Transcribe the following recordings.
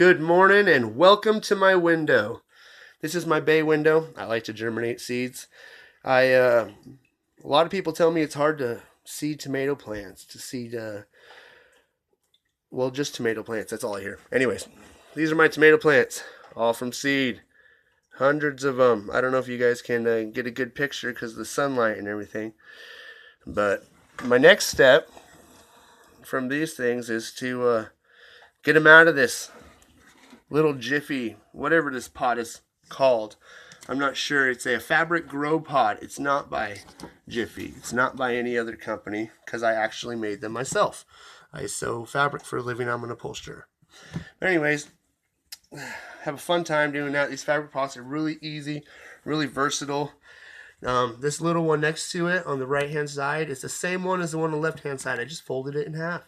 Good morning and welcome to my window. This is my bay window. I like to germinate seeds. A lot of people tell me it's hard to seed tomato plants, to seed, just tomato plants. That's all I hear. Anyways, these are my tomato plants, all from seed. Hundreds of them. I don't know if you guys can get a good picture because of the sunlight and everything. But my next step from these things is to get them out of this little jiffy, whatever this pot is called. I'm not sure. It's a fabric grow pot. It's not by Jiffy. It's not by any other company because I actually made them myself. I sew fabric for a living. I'm an upholsterer. But anyways, have a fun time doing that. These fabric pots are really easy, really versatile. This little one next to it on the right hand side is the same one as the one on the left hand side. I just folded it in half.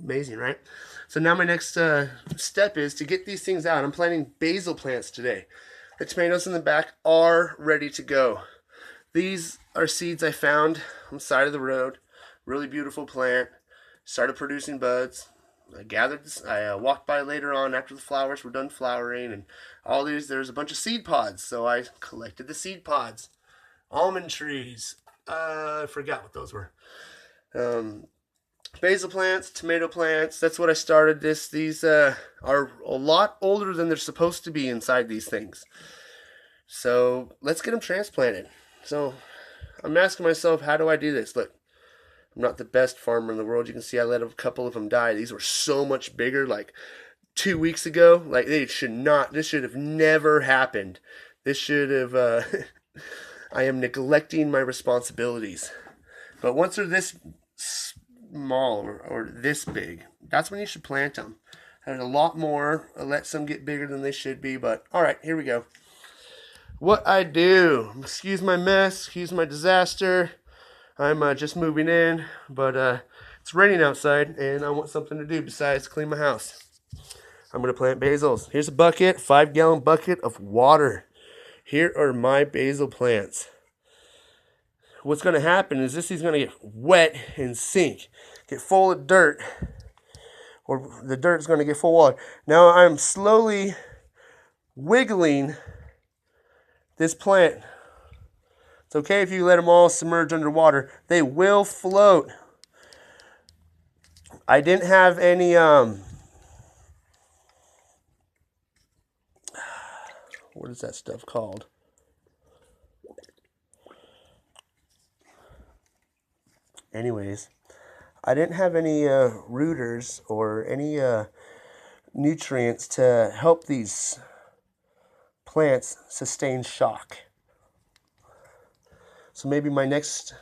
Amazing, right? So now my next step is to get these things out. I'm planting basil plants today. The tomatoes in the back are ready to go. These are seeds I found on the side of the road. Really beautiful plant. Started producing buds. I walked by later on after the flowers were done flowering, and all these, there's a bunch of seed pods. So I collected the seed pods. Almond trees. I forgot what those were. Basil plants, tomato plants, that's what I started this. These are a lot older than they're supposed to be inside these things. So let's get them transplanted. So I'm asking myself, how do I do this? Look, I'm not the best farmer in the world. You can see I let a couple of them die. These were so much bigger like 2 weeks ago. Like this should have never happened. This should have, I am neglecting my responsibilities. But once they're this small or this big, that's when you should plant them. There's a lot more. I let some get bigger than they should be, but all right, here we go. What I do, excuse my mess, excuse my disaster. I'm just moving in, but it's raining outside and I want something to do besides clean my house. I'm going to plant basils. Here's a bucket, 5-gallon bucket of water. Here are my basil plants. What's going to happen is this is going to get wet and sink, get full of dirt, or the dirt is going to get full of water. Now I'm slowly wiggling this plant. It's okay if you let them all submerge underwater. They will float. I didn't have any, what is that stuff called? Anyways, I didn't have any rooters or any nutrients to help these plants sustain shock. So maybe my next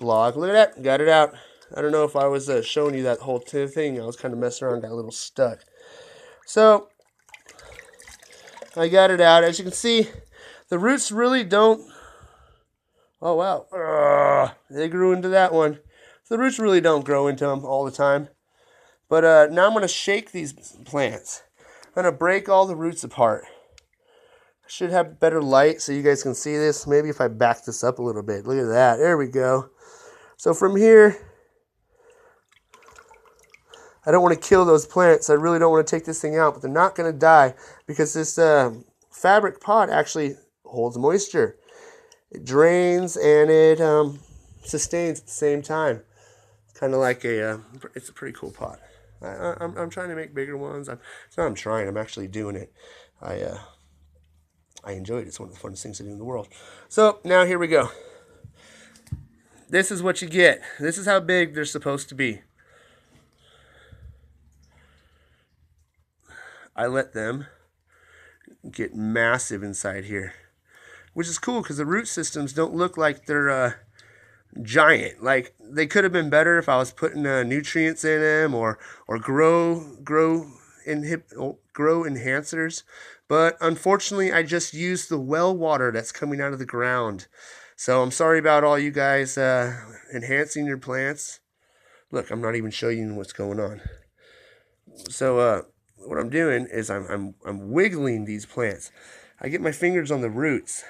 vlog, look at that, got it out. I don't know if I was showing you that whole thing. I was kind of messing around, got a little stuck. So I got it out. As you can see, the roots really don't. Oh, wow. They grew into that one. So the roots really don't grow into them all the time. But now I'm going to shake these plants. I'm going to break all the roots apart. I should have better light so you guys can see this. Maybe if I back this up a little bit. Look at that. There we go. So from here, I don't want to kill those plants. I really don't want to take this thing out. But they're not going to die because this fabric pot actually holds moisture. It drains and it sustains at the same time. It's kind of like it's a pretty cool pot. I'm trying to make bigger ones. I'm trying. I'm actually doing it. I enjoy it. It's one of the funnest things to do in the world. So now here we go. This is what you get. This is how big they're supposed to be. I let them get massive inside here, which is cool because the root systems don't look like they're giant. Like they could have been better if I was putting nutrients in them or grow enhancers. But unfortunately, I just used the well water that's coming out of the ground. So I'm sorry about all you guys enhancing your plants. Look, I'm not even showing you what's going on. So what I'm doing is I'm wiggling these plants. I get my fingers on the roots,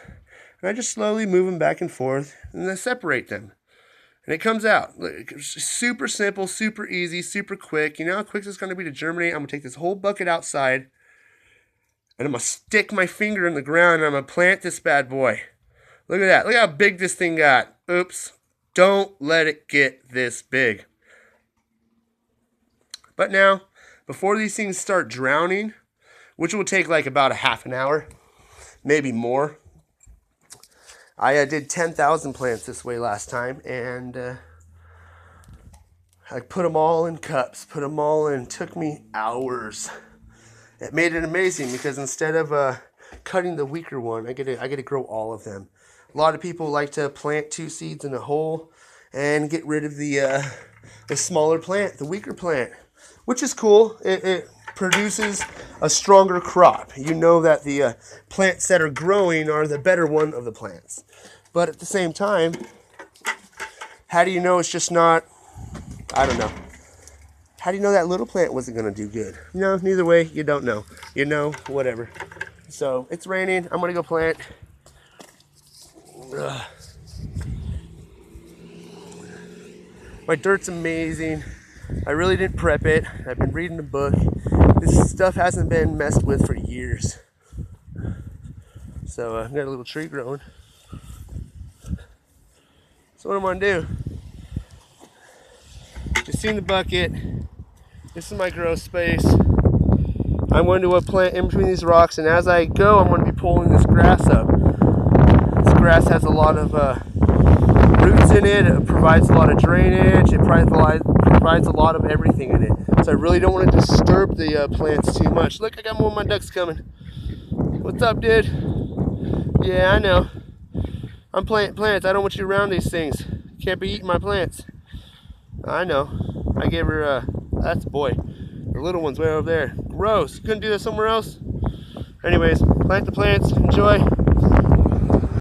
and I just slowly move them back and forth, and I separate them. And it comes out. It's super simple, super easy, super quick. You know how quick it's going to be to germinate? I'm going to take this whole bucket outside, and I'm going to stick my finger in the ground, and I'm going to plant this bad boy. Look at that. Look how big this thing got. Oops. Don't let it get this big. But now, before these things start drowning, which will take like about a half an hour, maybe more. I did 10,000 plants this way last time, and I put them all in cups, put them all in. It took me hours. It made it amazing because instead of cutting the weaker one, I get to grow all of them. A lot of people like to plant 2 seeds in a hole and get rid of the smaller plant, the weaker plant, which is cool. It produces a stronger crop. You know that the plants that are growing are the better one of the plants. But at the same time, how do you know it's just not, I don't know. How do you know that little plant wasn't going to do good? You know, neither way, you don't know. You know, whatever. So, it's raining. I'm going to go plant. Ugh. My dirt's amazing. I really didn't prep it. I've been reading a book. This stuff hasn't been messed with for years. So I've got a little tree growing. So what I'm gonna do, just seen the bucket. This is my grow space. I'm going to plant in between these rocks, and as I go, I'm going to be pulling this grass up. This grass has a lot of roots in it. It provides a lot of drainage. It provides a lot of everything in it. So I really don't want to disturb the plants too much. Look, I got more of my ducks coming. What's up, dude? Yeah, I know. I'm planting plants. I don't want you around these things. You can't be eating my plants. I know. I gave her, that's a boy. The little one's way over there. Gross. Couldn't do that somewhere else? Anyways, plant the plants. Enjoy.